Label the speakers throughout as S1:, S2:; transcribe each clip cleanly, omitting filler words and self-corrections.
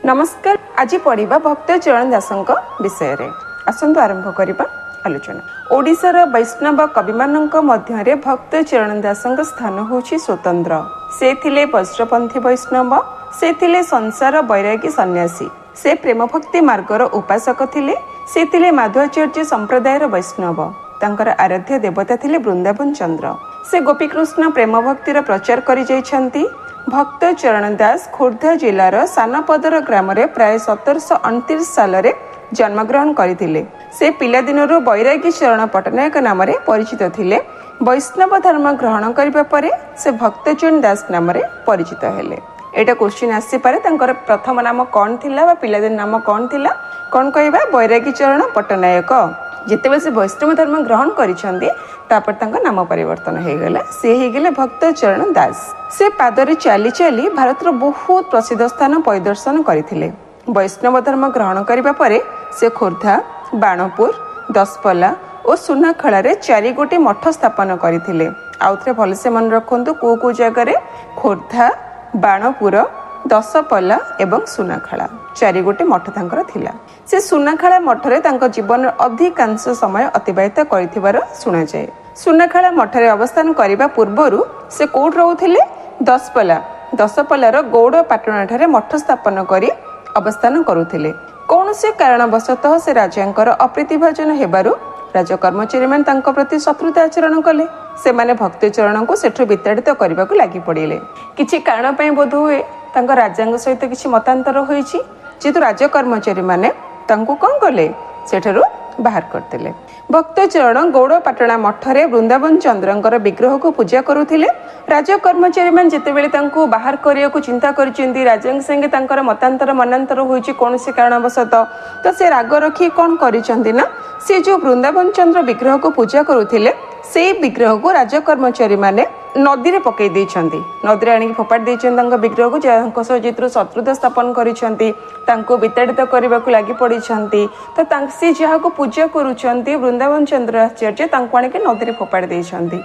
S1: नमस्कार। आज पढ़ा भक्त चरण दासों विषय रे आसंतु आरंभ करबा आलोचना। ओडिशार वैष्णव कवि मानक मध्य भक्त चरण दासों स्थान होछि स्वतंत्र। से थिले वज्रपंथी वैष्णव, से थिले संसार वैरागी सन्यासी, से प्रेम भक्ति मार्गर उपासक थिले, से थिले माधवाचार्य संप्रदायर वैष्णव। तांकर आराध्य देवता थिले वृंदावन चंद्र। से गोपीकृष्ण प्रेम भक्तिर प्रचार करि जाइछन्ति। भक्त चरण दास खोर्धा जिलार सानपदर ग्राम प्राय 1729 साल जन्मग्रहण करथिले। से पिलादिनरू बैरागी चरण पट्टनायक नाम परिचित थिले। वैष्णव धर्म ग्रहण करिबा परे से भक्त चरण दास नाम परिचित हेले। एटा क्वेश्चन आसी पारे तांकर प्रथम नाम कौन थिला बा पिलादिन नाम कौन थिला, कौन कहबा बैरागी चरण पट्टनायक। जितेबाला से वैष्णव धर्म ग्रहण करिसेंती तापर तांका नाम परिवर्तन हो गला, से हो गले भक्त चरण दास। से पादरे चली चली भारतर बहुत प्रसिद्ध स्थान परिदर्शन करथिले। वैष्णव धर्म ग्रहण करिबा परे से खोर्धा, बाणपुर, दसपल्ला और सुनाखड़ा 4 गोटी मठ स्थापन करथिले। आउथरे भलसे मन रखंतु को जगह खोर्धा, बाणपुर, दसपल्ला एवं सुनाखड़ा 4 गोटी मठ तांकर थिला। से सुनाखड़ा मठरे तांको जीवन अधिकांश समय अतिबाहित करथिबार सुना जाए। सुनाखड़ा मठरे अवस्थान करिबा पूर्वरु से कोठ रहउथिले दसपल्ला। दसपल्लार गौड़ पाटणा ठारे मठ स्थापन करी अवस्थान करुथिले। कौनसी कारणवशतः से राजांकर अप्रीतिभाजन हेबारु राज कर्मचारी मान तांको प्रति शत्रुता आचरण कले। से माने भक्त चरण को सेठु विताड़ित करने को लगी पड़े। किछि कारण पई बोध हुए तांको राजांग सहित किछि मतांतर होईछि, जेतु राज कर्मचारी माने तांको कोन कले सेठरु बाहर करथिले। भक्त चरण गौड़ पाटणा मठरे वृंदावन चंद्रंकर विग्रह को पूजा करुथिले। राज कर्मचारी मान जेतेबेले तांको बाहर करिया को चिंता करिसेंती, राजांग संगे तांकर मतांतर मनांतर होईछि कोनोसी कारणवशतः, तो से राग रखी कोन करिसेंती ना से जो वृंदावन चंद्र विग्रह को पूजा करुथिले से विग्रह को राज कर्मचारी माने नदी रे पकई देइछन्ती। नदी रे आनी फोपाड़ देइछन तांको विग्रह को, जांको सह जितु शत्रुता स्थापन करिसेंती, तांको विताड़ित करबा को लागि पड़िछन्ती। तो तांसी जहा को पूजा करूछन्ती वृंदावन चंद्र आचार्य तांको आनी के नदी रे फोपाड़ देइछन्ती।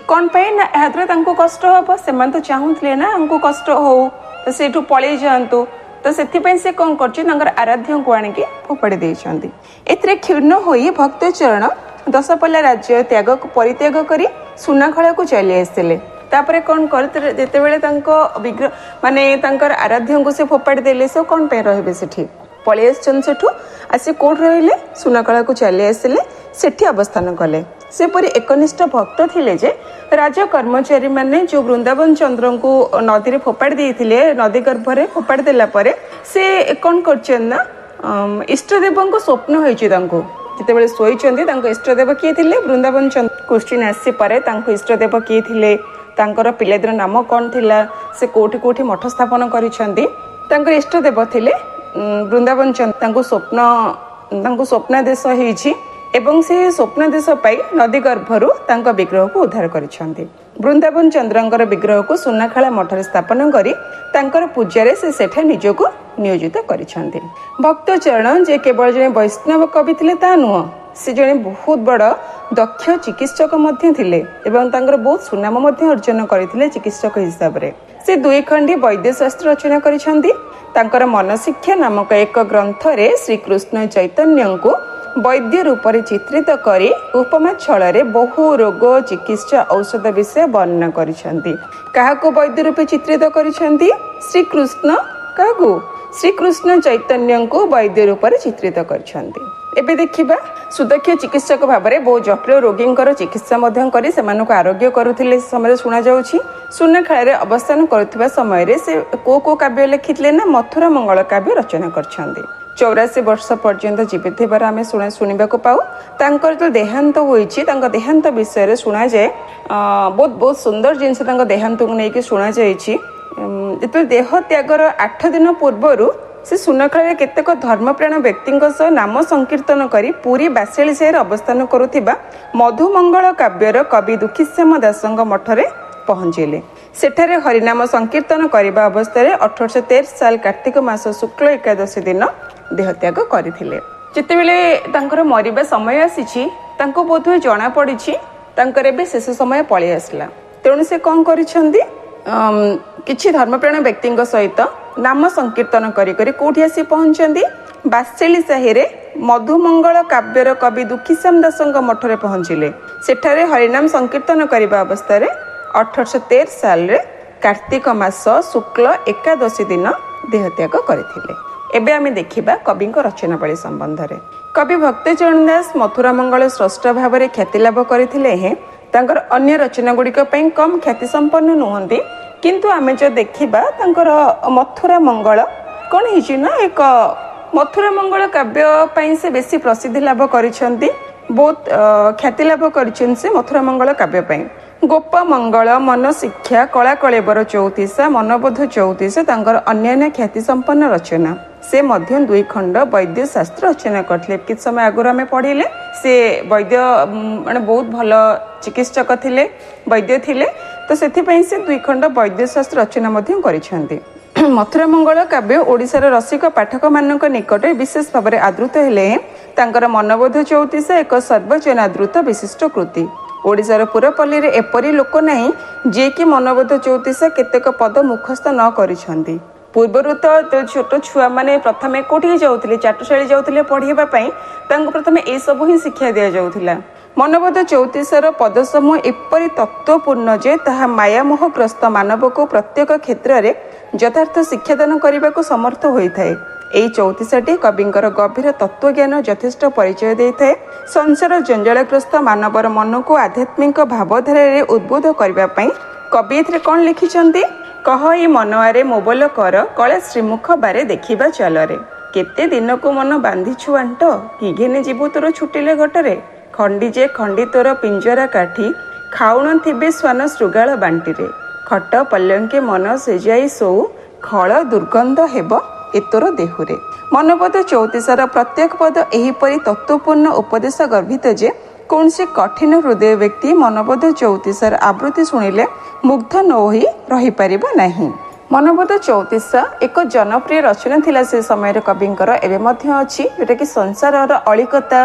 S1: कोन पई ना एहाद्रे तांको कष्ट हबो, सेमान तो चाहुथले ना हमको कष्ट हो, तो सेठु पळेई जांतु। तो से से कौन कर आराध्य को आणिकी फोपाड़ी देइछन्ती। एथिरे क्षीर्ण होई भक्त चरण दसपल्ला राज्य त्याग परित्याग करी सुनाखड़ा को चली आसते। तापर कौन करते जेतेबेले तांको विग्रह माने तांकर आराध्य को से फोपाड़ी देले, से कौन पे रहिबे सेठी पळेई आछन। सेठु आसी कोठ रहिले सुनाखड़ा को चली आसले, सेठी अवस्थान कले। से परी एकनिष्ठ भक्त थिले जे राज कर्मचारी माने जो वृंदावन चंद्र को नदी रे फोपाड़ी देइथिले, नदी गर्भरे फोपाड़ी देला परे से कोन करछन ना इष्टदेव को स्वप्न होइछि। तांको जेतेबेले सोइछन्ती तांको इष्टदेव किए थिले वृंदावन चंद्र। क्वेश्चन आसी पारे तांको इष्टदेव किए थिले, तांकर पिलादिर नाम कोन थिला, से कोठी कोठी मठ स्थापन करिछन्ती। तांकर इष्टदेव थिले वृंदावन चंद्र। तांको स्वप्नादेश होइछि एवं से स्वप्नादेश पाई नदी गर्भरु तांको विग्रह को उद्धार करिछन्ती। वृंदावन चंद्रंकर विग्रह को सुनाखड़ा मठरे स्थापन करी तांकर पूजारे से सेठा निजको नियोजित करिछन्ती। भक्त चरण जे केवल जने वैष्णव कवि थिले ता नुह, से जने बहुत बड़ दक्ष चिकित्सक मध्य थिले एवं तांकर बहुत सुनाम मध्य अर्जन करथिले चिकित्सक हिसाब रे। से 2 खंडी वैद्य शास्त्र रचना करिछन्ती। तांकर मनशिक्षा नामक एक ग्रंथ रे श्री कृष्ण चैतन्य को वैद्य रूप से चित्रित करी उपमा छल बहु रोग चिकित्सा औषध विषय वर्णना करिसेंती। काहाको वैद्य रूपे चित्रित करिसेंती? श्री कृष्ण काहाको श्री कृष्ण चैतन्य को वैद्य रूप से चित्रित करिसेंती। एबे देखिबा सुदक्ष चिकित्सक भाव में बहु जटिल रोगींकर चिकित्सा मध्यम करी सेमानक आरोग्य करुथिले। समय सुना जाउछि सुनाखड़ा अवस्थान करुथिबा समय रे से को काव्य लिखिथिले ना मथुरा मंगल काव्य रचना करछन्ती। 84 वर्ष पर्यंत जीवित होबार आम शुणा पाऊ। तांकर जो देहांत होइछि तांका देहांत विषय रे सुना जाए। बहुत सुंदर जिनस तांका देहांत को लेकिन शुणा जाइछि। जेते देह त्यागर 8 दिन पूर्वरु से सुनाखड़ा केतेक धर्मप्राण व्यक्ति नाम संकीर्तन करी पूरी बासेली शहर अवस्थान करुथिबा मधुमंगल काव्यर कवि दुखीश्याम दासंग मठरे पहुंचले। सेठारे हरिनाम संकीर्तन करने अवस्था 1813 साल कार्तिक मास शुक्ल एकादशी दिन देहत्याग करथिले। जेतेबेले तांकर मरिबा समय आसीछि तांको बोधहुए जणा पड़िछि तांकर एबे शेष समय पळि आसला। तेणु से कौन करिछन्ती किछि धर्मप्राण व्यक्ति सहित ନାମ ସଂକୀର୍ତ୍ତନ କରି କରି କୋଉଠି ଆସି ପହଞ୍ଚନ୍ତି? ବାସେଳି ସାହିରେ ମଧୁମଙ୍ଗଳ କାବ୍ୟର କବି ଦୁଃଖୀଶ୍ୟାମ ଦାସଙ୍କ ମଠରେ ପହଞ୍ଚିଲେ। ସେଠାରେ ହରିନାମ ସଂକୀର୍ତ୍ତନ କରିବା ଅବସ୍ଥାରେ 1813 ସାଲରେ କାର୍ତ୍ତିକ ମାସ ଶୁକ୍ଳ ଏକାଦଶୀ ଦିନ ଦେହତ୍ୟାଗ କରିଥିଲେ। ଏବେ ଆମେ ଦେଖିବା କବିଙ୍କ ରଚନାବଳୀ ସମ୍ବନ୍ଧରେ। କବି ଭକ୍ତଚରଣ ଦାସ ମଥୁରା ମଙ୍ଗଳ ସ୍ରଷ୍ଟା ଭାବରେ ଖ୍ୟାତି ଲାଭ କରିଥିଲେ ହେଁ ତାଙ୍କର ଅନ୍ୟ ରଚନା ଗୁଡ଼ିକ ପାଇଁ କମ୍ ଖ୍ୟାତି ସମ୍ପନ୍ନ ନୁହନ୍ତି। କିନ୍ତୁ ଆମେ ଯଦି ଦେଖିବା ତାଙ୍କର ମଥୁରା ମଙ୍ଗଳ କ'ଣ ହେଇଛି ନା ଏକ ମଥୁରା ମଙ୍ଗଳ କାବ୍ୟ ପାଇଁ ସେ ବେଶୀ ପ୍ରସିଦ୍ଧି ଲାଭ କରିଛନ୍ତି, ବହୁତ ଖ୍ୟାତି ଲାଭ କରିଛନ୍ତି ସେ ମଥୁରା ମଙ୍ଗଳ କାବ୍ୟ ପାଇଁ। ଗୋପ ମଙ୍ଗଳ, ମନ ଶିକ୍ଷା, କଳା କଳେବର ଚଉତିଶା, ମନବୋଧ ଚଉତିଶା ତାଙ୍କର ଅନ୍ୟାନ୍ୟ ଖ୍ୟାତି ସମ୍ପନ୍ନ ରଚନା। ସେ ମଧ୍ୟ 2 ଖଣ୍ଡ ବୈଦ୍ୟ ଶାସ୍ତ୍ର ରଚନା କରିଥିଲେ। କିଛି ସମୟ ଆଗରୁ ଆମେ ପଢ଼ିଲେ ସେ ବୈଦ୍ୟ ମାନେ ବହୁତ ଭଲ ଚିକିତ୍ସକ ଥିଲେ, ବୈଦ୍ୟ ଥିଲେ, ତ ସେଥିପାଇଁ ସେ 2 ଖଣ୍ଡ ବୈଦ୍ୟ ଶାସ୍ତ୍ର ରଚନା ମଧ୍ୟ କରିଛନ୍ତି। ମଥୁରା ମଙ୍ଗଳ କାବ୍ୟ ଓଡ଼ିଶାର ରସିକ ପାଠକମାନଙ୍କ ନିକଟରେ ବିଶେଷ ଭାବରେ ଆଦୃତ ହେଲେ ତାଙ୍କର ମନବୋଧ ଚଉତିଶା ଏକ ସର୍ବଜନାଦୃତ ବିଶିଷ୍ଟ କୃତି। ଓଡ଼ିଶାର ପୁରପଲ୍ଲୀରେ ଏପରି ଲୋକ ନାହିଁ ଯିଏକି ମନବୋଧ ଚଉତିଶା କେତେକ ପଦ ମୁଖସ୍ଥ ନ କରିଛନ୍ତି। ପୂର୍ବରୁ ତ ଛୋଟ ଛୁଆମାନେ ପ୍ରଥମେ କୋଉଠିକି ଯାଉଥିଲେ? ଚାଟଶାଳୀ ଯାଉଥିଲେ ପଢ଼ିବା ପାଇଁ, ତାଙ୍କୁ ପ୍ରଥମେ ଏସବୁ ହିଁ ଶିକ୍ଷା ଦିଆଯାଉଥିଲା। ମନବୋଧ ଚଉତିଶାର ପଦସମୂହ ଏପରି ତତ୍ତ୍ୱପୂର୍ଣ୍ଣ ଯେ ତାହା ମାୟାମୋହଗ୍ରସ୍ତ ମାନବକୁ ପ୍ରତ୍ୟେକ କ୍ଷେତ୍ରରେ ଯଥାର୍ଥ ଶିକ୍ଷାଦାନ କରିବାକୁ ସମର୍ଥ ହୋଇଥାଏ। ଏହି ଚଉତିଶାଟି କବିଙ୍କର ଗଭୀର ତତ୍ତ୍ୱଜ୍ଞାନ ଯଥେଷ୍ଟ ପରିଚୟ ଦେଇଥାଏ। ସଂସାର ଜଞ୍ଜାଳଗ୍ରସ୍ତ ମାନବର ମନକୁ ଆଧ୍ୟାତ୍ମିକ ଭାବଧାରାରେ ଉଦ୍ବୁଦ୍ଧ କରିବା ପାଇଁ କବି ଏଥିରେ କ'ଣ ଲେଖିଛନ୍ତି? କହ ଏ ମନଆରେ ମୋବଲ କର, କଳେ ଶ୍ରୀମୁଖ ବାରେ ଦେଖିବା ଚାଲରେ। କେତେ ଦିନକୁ ମନ ବାନ୍ଧିଛୁ ଆଣ୍ଟ, କି ଘେନି ଯିବୁ ତୋର ଛୁଟିଲେ ଘଟରେ। ଖଣ୍ଡି ଯେ ଖଣ୍ଡି ତୋର ପିଞ୍ଜରା କାଠି, ଖାଉଣ ଥିବେ ଶ୍ୱାନ ଶୃଗାଳ ବାଣ୍ଟିରେ। ଖଟ ପଲ୍ୟଙ୍କେ ମନ ସେଯାଇ ଶୋଉ, ଖଳ ଦୁର୍ଗନ୍ଧ ହେବ ଏ ତୋର ଦେହୁରେ। ମନବୋଧ ଚଉତିଶାର ପ୍ରତ୍ୟେକ ପଦ ଏହିପରି ତତ୍ତ୍ୱପୂର୍ଣ୍ଣ ଉପଦେଶ ଗର୍ଭିତ ଯେ କୌଣସି କଠିନ ହୃଦୟ ବ୍ୟକ୍ତି ମନବୋଧ ଚଉତିଶାର ଆବୃତ୍ତି ଶୁଣିଲେ ମୁଗ୍ଧ ନ ହୋଇ ରହିପାରିବ ନାହିଁ। ମନବୋଧ ଚଉତିଶା ଏକ ଜନପ୍ରିୟ ରଚନା ଥିଲା ସେ ସମୟରେ କବିଙ୍କର, ଏବେ ମଧ୍ୟ ଅଛି, ଯେଉଁଟାକି ସଂସାରର ଅଳିକତା,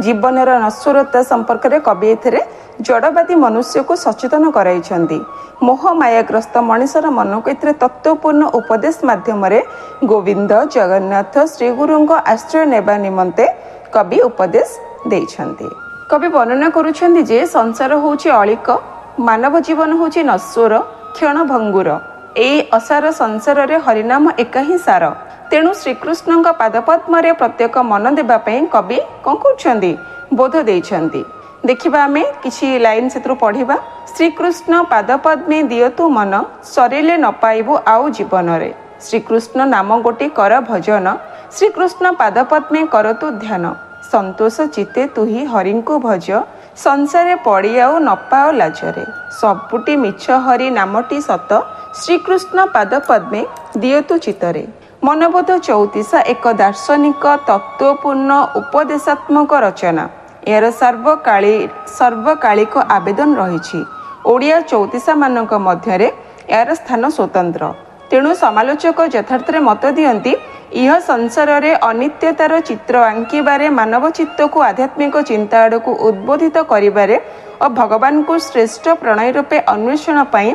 S1: ଜୀବନର ନଶ୍ୱରତା ସମ୍ପର୍କରେ କବି ଏଥିରେ ଜଡ଼ବାଦୀ ମନୁଷ୍ୟକୁ ସଚେତନ କରାଇଛନ୍ତି। ମୋହମାୟାଗ୍ରସ୍ତ ମଣିଷର ମନକୁ ଏଥିରେ ତତ୍ତ୍ୱପୂର୍ଣ୍ଣ ଉପଦେଶ ମାଧ୍ୟମରେ ଗୋବିନ୍ଦ, ଜଗନ୍ନାଥ, ଶ୍ରୀଗୁରୁଙ୍କ ଆଶ୍ରୟ ନେବା ନିମନ୍ତେ କବି ଉପଦେଶ ଦେଇଛନ୍ତି। କବି ବର୍ଣ୍ଣନା କରୁଛନ୍ତି ଯେ ସଂସାର ହେଉଛି ଅଳିକ, ମାନବ ଜୀବନ ହେଉଛି ନଶ୍ୱର, କ୍ଷଣଭଙ୍ଗୁର। ଏହି ଅସାର ସଂସାରରେ ହରିନାମ ଏକା ହିଁ ସାର। ତେଣୁ ଶ୍ରୀକୃଷ୍ଣଙ୍କ ପାଦପଦ୍ମରେ ପ୍ରତ୍ୟେକ ମନ ଦେବା ପାଇଁ କବି କ'ଣ କରୁଛନ୍ତି? ବୋଧ ଦେଇଛନ୍ତି। ଦେଖିବା ଆମେ କିଛି ଲାଇନ୍ ସେଥିରୁ ପଢ଼ିବା। ଶ୍ରୀକୃଷ୍ଣ ପାଦପଦ୍ମେ ଦିଅତୁ ମନ, ସରିଲେ ନ ପାଇବୁ ଆଉ ଜୀବନରେ। ଶ୍ରୀକୃଷ୍ଣ ନାମ ଗୋଟି କର ଭଜନ, ଶ୍ରୀକୃଷ୍ଣ ପାଦପଦ୍ମେ କରତୁ ଧ୍ୟାନ। ସନ୍ତୋଷ ଚିତେ ତୁହି ହରିଙ୍କୁ ଭଜ, ସଂସାରେ ପଡ଼ି ଆଉ ନ ପାଅ ଲାଜରେ। ସବୁଟି ମିଛ ହରି ନାମଟି ସତ, ଶ୍ରୀକୃଷ୍ଣ ପାଦପଦ୍ମେ ଦିଅତୁ ଚିତରେ। ମନବୋଧ ଚଉତିଶା ଏକ ଦାର୍ଶନିକ ତତ୍ତ୍ୱପୂର୍ଣ୍ଣ ଉପଦେଶାତ୍ମକ ରଚନା। ଏହାର ସର୍ବକାଳିକ ଆବେଦନ ରହିଛି। ଓଡ଼ିଆ ଚଉତିଶାମାନଙ୍କ ମଧ୍ୟରେ ଏହାର ସ୍ଥାନ ସ୍ୱତନ୍ତ୍ର। ତେଣୁ ସମାଲୋଚକ ଯଥାର୍ଥରେ ମତ ଦିଅନ୍ତି, ଇହ ସଂସାରରେ ଅନିତ୍ୟତାର ଚିତ୍ର ଆଙ୍କିବାରେ, ମାନବ ଚିତ୍ତକୁ ଆଧ୍ୟାତ୍ମିକ ଚିନ୍ତା ଆଡ଼କୁ ଉଦ୍ବୋଧିତ କରିବାରେ ଓ ଭଗବାନଙ୍କୁ ଶ୍ରେଷ୍ଠ ପ୍ରଣୟ ରୂପେ ଅନ୍ୱେଷଣ ପାଇଁ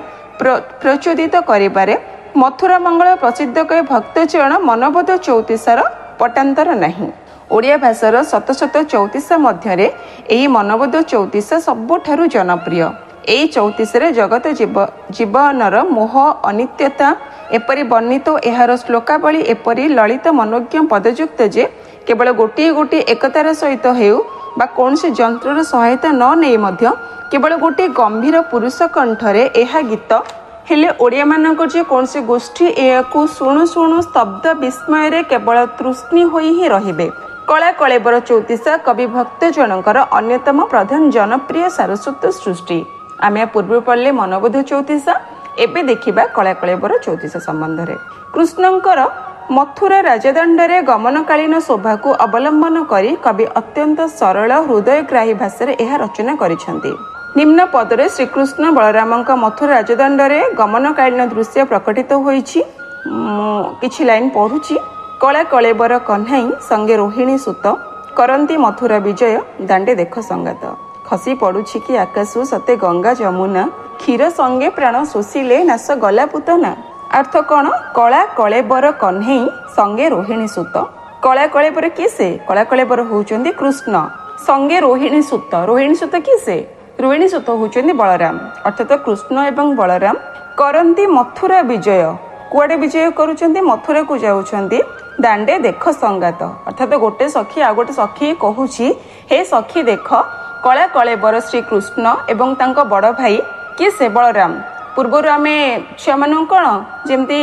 S1: ପ୍ରଚୋଦିତ କରିବାରେ ମଥୁରା ମଙ୍ଗଳ ପ୍ରସିଦ୍ଧ କବି ଭକ୍ତଚରଣ ମନବୋଧ ଚଉତିଶାର ପଟାନ୍ତର ନାହିଁ। ଓଡ଼ିଆ ଭାଷାର ଶତ ଶତ ଚଉତିଶା ମଧ୍ୟରେ ଏହି ମନବୋଧ ଚଉତିଶା ସବୁଠାରୁ ଜନପ୍ରିୟ। ଏହି ଚଉତିଶାରେ ଜଗତ ଜୀବନର ମୋହ, ଅନିତ୍ୟତା ଏପରି ବର୍ଣ୍ଣିତ, ଏହାର ଶ୍ଲୋକାବଳୀ ଏପରି ଲଳିତ ମନୋଜ୍ଞ ପଦଯୁକ୍ତ ଯେ କେବଳ ଗୋଟିଏ ଗୋଟିଏ ଏକତାର ସହିତ ହେଉ ବା କୌଣସି ଯନ୍ତ୍ରର ସହାୟତା ନ ନେଇ ମଧ୍ୟ କେବଳ ଗୋଟିଏ ଗମ୍ଭୀର ପୁରୁଷ କଣ୍ଠରେ ଏହା ଗୀତ ହେଲେ ଓଡ଼ିଆମାନଙ୍କର ଯେ କୌଣସି ଗୋଷ୍ଠୀ ଏହାକୁ ଶୁଣୁ ଶୁଣୁ ସ୍ତବ୍ଧ ବିସ୍ମୟରେ କେବଳ ତୃଷ୍ଣି ହୋଇ ହିଁ ରହିବେ। କଳା କଳେବର ଚଉତିଶା କବି ଭକ୍ତଜଣଙ୍କର ଅନ୍ୟତମ ପ୍ରଧାନ ଜନପ୍ରିୟ ସାରସ୍ୱତ ସୃଷ୍ଟି। ଆମେ ପୂର୍ବରୁ ପଢ଼ିଲେ ମନବୋଧ ଚଉତିଶା, ଏବେ ଦେଖିବା କଳା କଳେବର ଚଉତିଶା ସମ୍ବନ୍ଧରେ। କୃଷ୍ଣଙ୍କର ମଥୁରା ରାଜଦଣ୍ଡରେ ଗମନକାଳୀନ ଶୋଭାକୁ ଅବଲମ୍ବନ କରି କବି ଅତ୍ୟନ୍ତ ସରଳ ହୃଦୟଗ୍ରାହୀ ଭାଷାରେ ଏହା ରଚନା କରିଛନ୍ତି। ନିମ୍ନ ପଦରେ ଶ୍ରୀକୃଷ୍ଣ ବଳରାମଙ୍କ ମଥୁରା ରାଜଦଣ୍ଡରେ ଗମନକାଳୀନ ଦୃଶ୍ୟ ପ୍ରକଟିତ ହୋଇଛି। ମୁଁ କିଛି ଲାଇନ୍ ପଢ଼ୁଛି। କଳା କଳେବର କହ୍ନାଇ ସଙ୍ଗେ ରୋହିଣୀ ସୁତ, କରନ୍ତି ମଥୁରା ବିଜୟ ଦାଣ୍ଡେ ଦେଖ ସଙ୍ଗାତ। ଖସି ପଡ଼ୁଛି କି ଆକାଶୁ ସତେ ଗଙ୍ଗା ଯମୁନା, କ୍ଷୀର ସଙ୍ଗେ ପ୍ରାଣ ଶୋଷିଲେ ନାଶ ଗଲା ପୁତନା। अर्थ कौन कला कलेबर कन्हई संगे रोहिणी सूत कला कलेबर किए से कला कलेबर होउचंदी कृष्ण संगे रोहिणी सूत किए से रोहिणी सूत होउचंदी बलराम अर्थात कृष्ण एवं बलराम करंती मथुरा विजय कुआडे विजय करूचंदी मथुरा को जाउचंदी दांडे देख संगात अर्थात गोटे सखी आ गोटे सखी कहूची हे सखी देख कला कलेबर श्री कृष्ण एवं तांको बड़ भाई किए से बलराम पूर्वर आम छुआ मान कौन जमती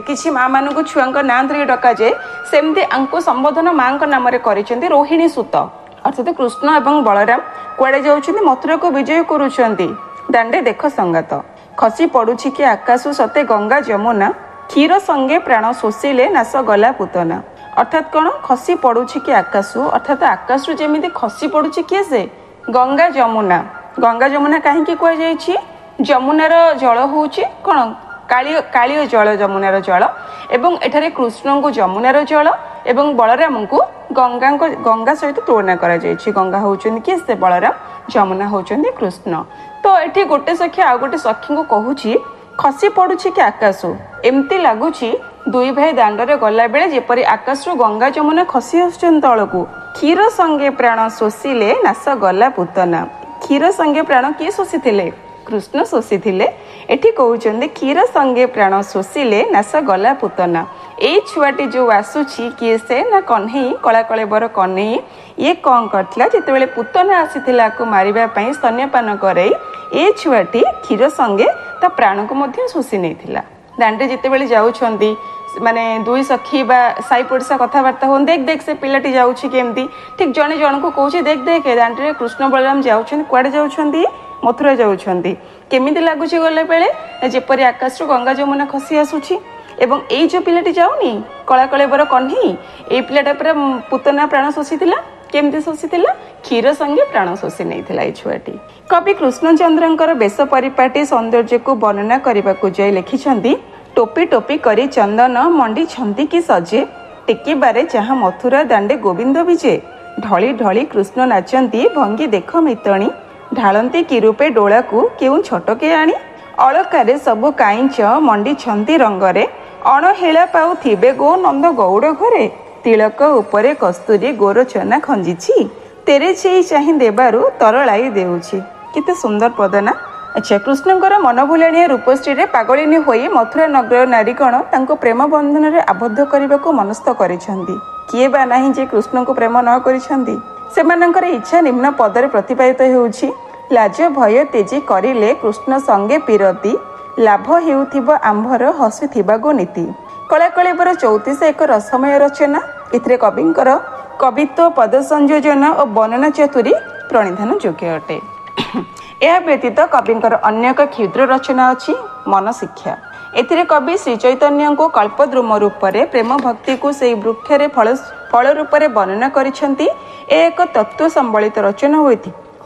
S1: किसी माँ मान छुआ ना धरिक डक जाए सेमती आंको संबोधन माँ नाम कर रोहिणी सूत अर्थात कृष्ण एवं बलराम कुआडे जाउछंती मथुरा को विजय करूछंती दांडे देख संगात खसी पड़ुछि कि आकाशु सते गंगा जमुना क्षीर संगे प्राण शोषिले नाश गला पूतना अर्थात कौन खसी पड़ुछि कि आकाशु अर्थात आकाशु जेमिति खसी पड़ुछि किए से गंगा जमुना कहीं कहुई जमुनार जल हूँ कौन काली जल जमुनार जल एवं एठारे कृष्ण को जमुनार जल एवं बलराम को गंगा सहित तुलना करा गंगा होउछन कि से बलराम जमुना होउछन कृष्ण तो एठी गोटे सखी आ गोटे सखी को कहूची खसी पड़ुछि कि आकाशु एमती लगुची दुई भाई दांडरे गला बेले जेपरी आकाश गंगा जमुना खसी आसुछन तळकू क्षीर संगे प्राण शोषिले नाश गला पूतना क्षीर संगे प्राण किए शोषिथिले कृष्ण शोषिथिले एठी कहउचंदी क्षीर संगे प्राण शोषिले नाश गला पूतना ए छुआटी जो आसुची किए से ना कन्हई कला कलेबर कन्हई ये कौन करथिला जेतेबेले पूतना आसीथिला को मारिबा पई स्तन्यपान करे ए छुआटी क्षीर संगे ता प्राण को मध्य शोषि नैथिला दांडे जेतेबेले जाउछंदी माने दुई सखी बा साई पड़सा कथबार्ता हो देख से पिलाटी जाउछि केमती ठीक जने जन को कहउछि देख दांडे कृष्ण बलराम जाउछंदी कुआडे जाउछंदी मथुरा जाउछंदी केमिति लागुछि गले बेले जेपरि आकाश गंगा जमुना खसी आसुछि एवं एई जो पिलाटी जाउनी कला कलेबर कन्हई ए पिलाटा पर पूतना प्राण शोषिथिला केमती शोषिथिला क्षीर संगे प्राण शोषि नैथिला ए छुआटी कवि कृष्णचंद्रंकर बेश परिपाटी सौंदर्य को वर्णना करबाकू जाय लिखिछंती टोपी टोपी करी चंदन मंडी छंती की सजे टिकी बारे जहाँ मथुरा दांडे गोविंद विजे ढली ढली कृष्ण नाचंती भंगी देख मितणी ढालती कि रूपे डोला को केउ छटके आनी अलकारे सबु काईच मंडी छंती रंगरे अणहेला पाउ थिबे गो नंद गौड़ घरे तिलक उपरे कस्तूरी गोर चना खंजिछि तेरे छेई चाहि देबारु तरलाई देउछि केते सुंदर पदना अच्छा कृष्णଙ୍କର मनभुलाणिया रूपश्री पागलिनी होई मथुरा नगर नारीगण तांको प्रेम बंधन रे आबद्ध करबाको मनस्थ करिसेंती किए बा नाही जे कृष्ण को प्रेम न करिसेंती सेमानकर इच्छा निम्न पदरे प्रतिपादित हेउछि लाज भय तेजी करिले कृष्ण संगे पिरती लाभ हेउथिब आंभर हसुथिबा गो नीति कला कलेबर 34 एक रसमय रचना इथरे कविंकर कवित्व पद संयोजन और वर्णना चतुरी प्रणिधान योग्य अटे यह व्यतीत कविंकर अन्य एक क्षुद्र रचना अच्छी मन शिक्षा एथिरे कवि श्री चैतन्य को कल्पद्रुम रूप में प्रेम भक्ति को से वृक्ष फल रूप में वर्णना करिसेंती एक तत्व संबलित रचना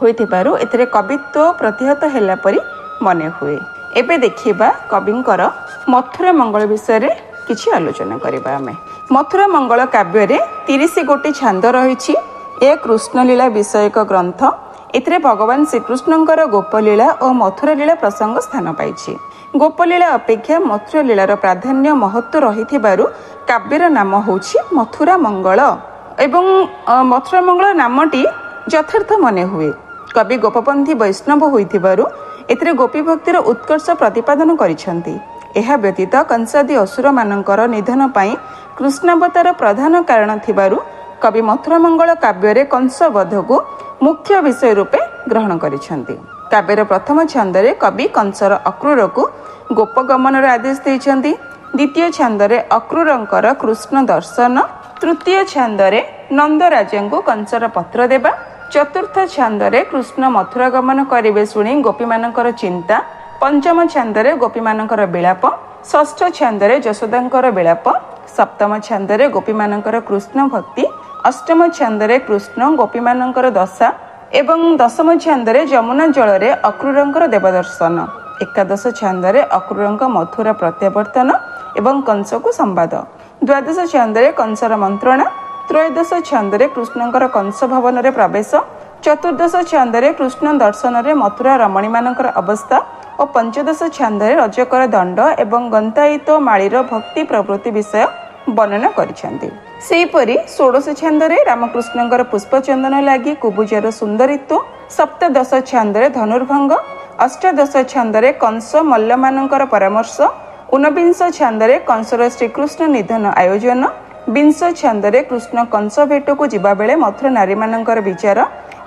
S1: होइथिबारु एथिरे कवित्व प्रतिहत होला परी मने हुए एबे देखिबा कविंकर मथुरा मंगल विषय रे किछि आलोचना करिबा आमे मथुरा मंगल काव्य रे 30 गोटी छांद रहिछि ए कृष्ण लीला विषयक ग्रंथ एथिरे भगवान श्रीकृष्णଙ୍କର गोपलीला और मथुरा लीला प्रसंग स्थान पाइछि गोपलीला अपेक्षा मथुरा लीलार प्राधान्य महत्व रहिथिबारु काव्यर नाम होछि मथुरा मंगल एवं मथुरा मंगल नामटी यथार्थ मने हुए कवि गोपपंथी वैष्णव होइथिबारु एथिरे गोपी भक्तिर उत्कर्ष प्रतिपादन करिसेंती एहा व्यतीत कंसादी असुर मानकर निधन पाई कृष्णावतार प्रधान कारण थिबारु कवि मथुरा मंगल काव्य रे कंसवध को मुख्य विषय रूपे ग्रहण करिसेंती काव्यर प्रथम छंदरे कवि कंसर अक्रूर को गोपगमनर आदेश देइछंती द्वितीय छंदरे अक्रूरंकर कृष्ण दर्शन तृतीय छंदरे नंदराजन को कंसर पत्र देबा चतुर्थ छंदरे कृष्ण मथुरा गमन करिवे सुनी गोपी मानकर चिंता पंचम छंदरे गोपी मानकर विलाप षष्ठ छंदरे यशोदांकर विलाप सप्तम छंदरे गोपी मानकर कृष्ण भक्ति अष्टम छंदरे कृष्ण गोपी मानकर दशा एवं दशम छंदरे यमुना जलरे अक्रूरंकर देवदर्शन एकादश छंदरे अक्रूरंक मथुरा प्रत्यावर्तन एवं कंस को संवाद द्वादश छंदरे कंसर मंत्रणा त्रयोदश छंदरे कृष्णंकर कंस भवन रे प्रवेश चतुर्दश छंदरे कृष्ण दर्शन रे मथुरा रमणी मानकर अवस्था ଓ ପଞ୍ଚଦଶ ଛାନ୍ଦରେ ରଜକର ଦଣ୍ଡ ଏବଂ ଗନ୍ତାୟିତ ମାଳିର ଭକ୍ତି ପ୍ରବୃତ୍ତି ବିଷୟ ବର୍ଣ୍ଣନା କରିଛନ୍ତି। ସେହିପରି ଷୋଡ଼ଶ ଛାନ୍ଦରେ ରାମକୃଷ୍ଣଙ୍କର ପୁଷ୍ପଚନ୍ଦନ ଲାଗି କୁବୁଜର ସୁନ୍ଦରୀତ୍ୱ, ସପ୍ତଦଶ ଛାନ୍ଦରେ ଧନୁର୍ଭଙ୍ଗ, ଅଷ୍ଟାଦଶ ଛାନ୍ଦରେ କଂସ ମଲ୍ଲମାନଙ୍କର ପରାମର୍ଶ, ଊନବିଂଶ ଛାନ୍ଦରେ କଂସର ଶ୍ରୀକୃଷ୍ଣ ନିଧନ ଆୟୋଜନ, ବିଂଶ ଛାନ୍ଦରେ କୃଷ୍ଣ କଂସ ଭେଟକୁ ଯିବାବେଳେ ମଥୁରା ନାରୀମାନଙ୍କର ବିଚାର,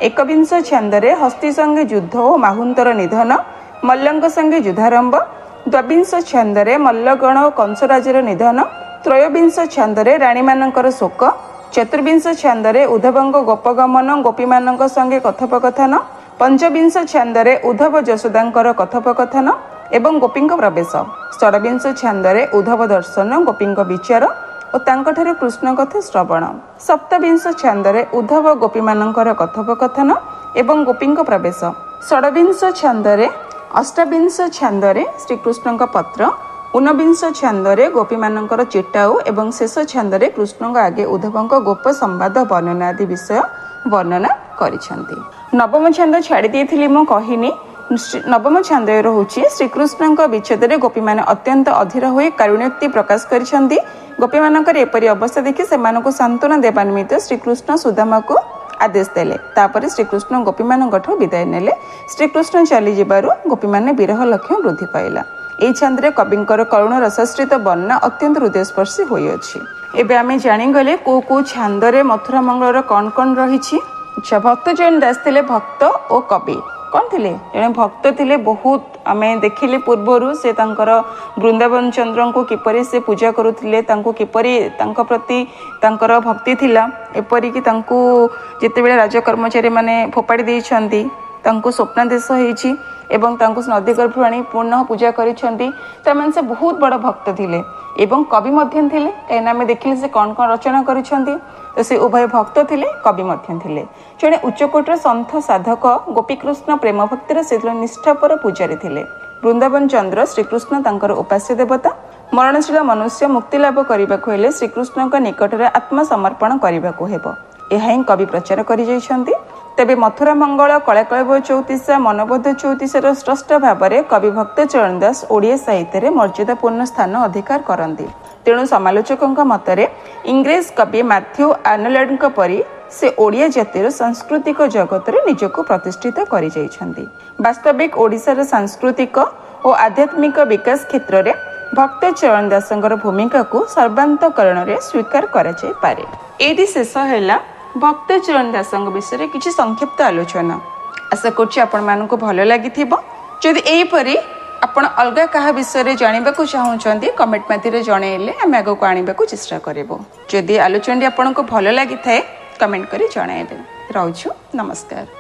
S1: ଏକବିଂଶ ଛାନ୍ଦରେ ହସ୍ତୀ ସଙ୍ଗେ ଯୁଦ୍ଧ ଓ ମାହୁନ୍ତର ନିଧନ, ମଲ୍ଲଙ୍କ ସଙ୍ଗେ ଯୁଦ୍ଧାରମ୍ଭ, ଦ୍ୱାବିଂଶ ଛାନ୍ଦରେ ମଲ୍ଲଗଣ ଓ କଂସରାଜର ନିଧନ, ତ୍ରୟୋବିଂଶ ଛାନ୍ଦରେ ରାଣୀମାନଙ୍କର ଶୋକ, ଚତୁର୍ବିଂଶ ଛାନ୍ଦରେ ଉଦ୍ଧବଙ୍କ ଗୋପଗମନ ଗୋପୀମାନଙ୍କ ସଙ୍ଗେ କଥୋପକଥନ, ପଞ୍ଚବିଂଶ ଛାନ୍ଦରେ ଉଦ୍ଧବ ଯଶୋଦାଙ୍କର କଥୋପକଥନ ଏବଂ ଗୋପୀଙ୍କ ପ୍ରବେଶ, ଷଡ଼ବିଂଶ ଛାନ୍ଦରେ ଉଦ୍ଧବ ଦର୍ଶନ ଗୋପୀଙ୍କ ବିଚାର ଓ ତାଙ୍କଠାରୁ କୃଷ୍ଣ କଥା ଶ୍ରବଣ, ସପ୍ତବିଂଶ ଛାନ୍ଦରେ ଉଦ୍ଧବ ଗୋପୀମାନଙ୍କର କଥୋପକଥନ ଏବଂ ଗୋପୀଙ୍କ ପ୍ରବେଶ, ଷଡ଼ବିଂଶ ଛାନ୍ଦରେ ଅଷ୍ଟାବିଂଶ ଛାନ୍ଦରେ ଶ୍ରୀକୃଷ୍ଣଙ୍କ ପତ୍ର, ଊନବିଂଶ ଛାନ୍ଦରେ ଗୋପୀମାନଙ୍କର ଚିଟାଉ ଏବଂ ଶେଷ ଛାନ୍ଦରେ କୃଷ୍ଣଙ୍କ ଆଗେ ଉଦ୍ଧବଙ୍କ ଗୋପ ସମ୍ବାଦ ବର୍ଣ୍ଣନା ଆଦି ବିଷୟ ବର୍ଣ୍ଣନା କରିଛନ୍ତି। ନବମ ଛାନ୍ଦ ଛାଡ଼ି ଦେଇଥିଲି, ମୁଁ କହିନି। ନବମ ଛାନ୍ଦରେ ରହୁଛି ଶ୍ରୀକୃଷ୍ଣଙ୍କ ବିଚ୍ଛେଦରେ ଗୋପୀମାନେ ଅତ୍ୟନ୍ତ ଅଧୀର ହୋଇ କାରୁଣ୍ୟୋକ୍ତି ପ୍ରକାଶ କରିଛନ୍ତି। ଗୋପୀମାନଙ୍କର ଏପରି ଅବସ୍ଥା ଦେଖି ସେମାନଙ୍କୁ ସାନ୍ତ୍ୱନା ଦେବା ନିମିତ୍ତ ଶ୍ରୀକୃଷ୍ଣ ସୁଦାମାକୁ ଆଦେଶ ଦେଲେ। ତାପରେ ଶ୍ରୀକୃଷ୍ଣ ଗୋପୀମାନଙ୍କଠୁ ବିଦାୟ ନେଲେ। ଶ୍ରୀକୃଷ୍ଣ ଚାଲିଯିବାରୁ ଗୋପୀମାନେ ବିରହ ଲକ୍ଷ୍ୟ ବୃଦ୍ଧି ପାଇଲା। ଏହି ଛାନ୍ଦରେ କବିଙ୍କର କରୁଣ ରସାଶ୍ରିତ ବର୍ଣ୍ଣନା ଅତ୍ୟନ୍ତ ହୃଦୟସ୍ପର୍ଶୀ ହୋଇଅଛି। ଏବେ ଆମେ ଜାଣିଗଲେ କେଉଁ କେଉଁ ଛାନ୍ଦରେ ମଥୁରା ମଙ୍ଗଳର କ'ଣ କ'ଣ ରହିଛି। ଆଚ୍ଛା, ଭକ୍ତଚରଣ ଦାସ ଥିଲେ ଭକ୍ତ ଓ କବି। କ'ଣ ଥିଲେ? ଜଣେ ଭକ୍ତ ଥିଲେ। ବହୁତ ଆମେ ଦେଖିଲେ ପୂର୍ବରୁ ସେ ତାଙ୍କର ବୃନ୍ଦାବନ ଚନ୍ଦ୍ରଙ୍କୁ କିପରି ସେ ପୂଜା କରୁଥିଲେ, ତାଙ୍କୁ କିପରି ତାଙ୍କ ପ୍ରତି ତାଙ୍କର ଭକ୍ତି ଥିଲା। ଏପରିକି ତାଙ୍କୁ ଯେତେବେଳେ ରାଜକର୍ମଚାରୀ ମାନେ ଫୋପାଡ଼ି ଦେଇଛନ୍ତି, ତାଙ୍କୁ ସ୍ୱପ୍ନାଦେଶ ହେଇଛି ଏବଂ ତାଙ୍କୁ ନଦୀ ଗର୍ଭରୁ ଆଣି ପୁନଃ ପୂଜା କରିଛନ୍ତି। ତାମାନେ ସେ ବହୁତ ବଡ଼ ଭକ୍ତ ଥିଲେ ଏବଂ କବି ମଧ୍ୟ ଥିଲେ। କାହିଁକିନା ଆମେ ଦେଖିଲେ ସେ କ'ଣ କ'ଣ ରଚନା କରିଛନ୍ତି। ତ ସେ ଉଭୟ ଭକ୍ତ ଥିଲେ, କବି ମଧ୍ୟ ଥିଲେ। ଜଣେ ଉଚ୍ଚକୋଟୀର ସନ୍ଥ ସାଧକ ଗୋପୀକୃଷ୍ଣ ପ୍ରେମ ଭକ୍ତିର ସେ ନିଷ୍ଠାପର ପୂଜାରୀ ଥିଲେ। ବୃନ୍ଦାବନ ଚନ୍ଦ୍ର ଶ୍ରୀକୃଷ୍ଣ ତାଙ୍କର ଉପାସ୍ୟ ଦେବତା। ମରଣଶୀଳ ମନୁଷ୍ୟ ମୁକ୍ତି ଲାଭ କରିବାକୁ ହେଲେ ଶ୍ରୀକୃଷ୍ଣଙ୍କ ନିକଟରେ ଆତ୍ମସମର୍ପଣ କରିବାକୁ ହେବ, ଏହା ହିଁ କବି ପ୍ରଚାର କରିଯାଇଛନ୍ତି। ତେବେ ମଥୁରା ମଙ୍ଗଳ, କଳାକଳବ ଚଉତିଶା, ମନବୋଧ ଚଉତିଶାର ସ୍ରଷ୍ଟ ଭାବରେ କବି ଭକ୍ତଚରଣ ଦାସ ଓଡ଼ିଆ ସାହିତ୍ୟରେ ମର୍ଯ୍ୟାଦାପୂର୍ଣ୍ଣ ସ୍ଥାନ ଅଧିକାର କରନ୍ତି। ତେଣୁ ସମାଲୋଚକଙ୍କ ମତରେ ଇଂରେଜ କବି ମାଥ୍ୟୁ ଆର୍ନଲ୍ଡଙ୍କ ପରି ସେ ଓଡ଼ିଆ ଜାତିର ସାଂସ୍କୃତିକ ଜଗତରେ ନିଜକୁ ପ୍ରତିଷ୍ଠିତ କରିଯାଇଛନ୍ତି। ବାସ୍ତବିକ ଓଡ଼ିଶାର ସାଂସ୍କୃତିକ ଓ ଆଧ୍ୟାତ୍ମିକ ବିକାଶ କ୍ଷେତ୍ରରେ ଭକ୍ତଚରଣ ଦାସଙ୍କର ଭୂମିକାକୁ ସର୍ବାନ୍ତକରଣରେ ସ୍ୱୀକାର କରାଯାଇପାରେ। ଏଇଠି ଶେଷ ହେଲା ଭକ୍ତଚରଣ ଦାସଙ୍କ ବିଷୟରେ କିଛି ସଂକ୍ଷିପ୍ତ ଆଲୋଚନା। ଆଶା କରୁଛି ଆପଣମାନଙ୍କୁ ଭଲ ଲାଗିଥିବ। ଯଦି ଏହିପରି ଆପଣ ଅଲଗା କାହା ବିଷୟରେ ଜାଣିବାକୁ ଚାହୁଁଛନ୍ତି, କମେଣ୍ଟ ମାଧ୍ୟମରେ ଜଣାଇଲେ ଆମେ ଆଗକୁ ଆଣିବାକୁ ଚେଷ୍ଟା କରିବୁ। ଯଦି ଆଲୋଚନାଟି ଆପଣଙ୍କୁ ଭଲ ଲାଗିଥାଏ, କମେଣ୍ଟ କରି ଜଣାଇବେ। ରହୁଛୁ, ନମସ୍କାର।